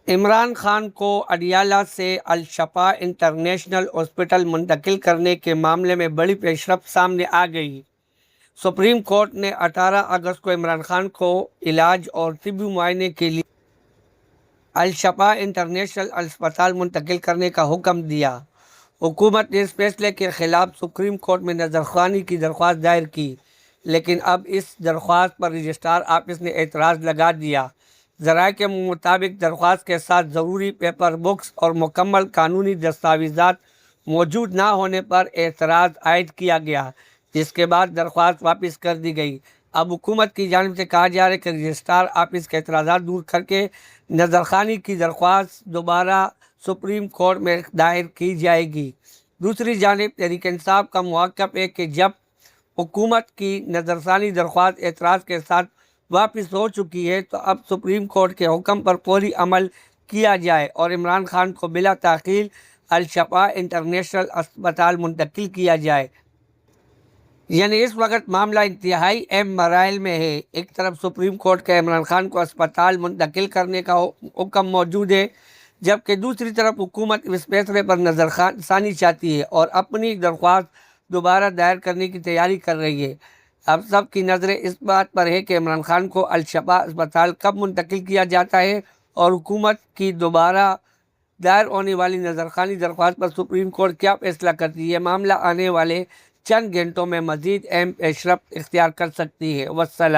عمران خان کو اڈیالہ سے Alshifa international hospital منتقل کرنے کے معاملے میں بڑی پیش رفت سامنے آ گئی۔ سپریم کورٹ نے 18 اگست کو عمران خان کو علاج اور طبی معائنے کے لیے الشفا انٹرنیشنل اسپتال منتقل کرنے کا حکم دیا۔ حکومت نے اس فیصلے کے خلاف سپریم کورٹ میں نظرثانی کی درخواست دائر کی، لیکن اب اس درخواست پر رجسٹر آفس نے اعتراض لگا دیا۔ ذرائع کے مطابق درخواست کے ساتھ ضروری پیپر بکس اور مکمل قانونی دستاویزات موجود نہ ہونے پر اعتراض عائد کیا گیا، جس کے بعد درخواست واپس کر دی گئی۔ اب حکومت کی جانب سے کہا جا رہا ہے کہ رجسٹر آفس کے اعتراضات دور کر کے نظرثانی کی درخواست دوبارہ سپریم کورٹ میں دائر کی جائے گی۔ دوسری جانب تحریک انصاف کا موقف ہے کہ جب حکومت کی نظرثانی درخواست اعتراض کے ساتھ واپس ہو چکی ہے تو اب سپریم کورٹ کے حکم پر فوری عمل کیا جائے اور عمران خان کو بلا تاخیر الشفا انٹرنیشنل اسپتال منتقل کیا جائے۔ یعنی اس وقت معاملہ انتہائی اہم مراحل میں ہے۔ ایک طرف سپریم کورٹ کا عمران خان کو اسپتال منتقل کرنے کا حکم موجود ہے، جبکہ دوسری طرف حکومت اس فیصلے پر نظرثانی چاہتی ہے اور اپنی درخواست دوبارہ دائر کرنے کی تیاری کر رہی ہے۔ اب سب کی نظریں اس بات پر ہے کہ عمران خان کو الشفا اسپتال کب منتقل کیا جاتا ہے اور حکومت کی دوبارہ دائر ہونے والی نظرثانی درخواست پر سپریم کورٹ کیا فیصلہ کرتی ہے۔ یہ معاملہ آنے والے چند گھنٹوں میں مزید اہم پیش رفت اختیار کر سکتی ہے۔ والسلام۔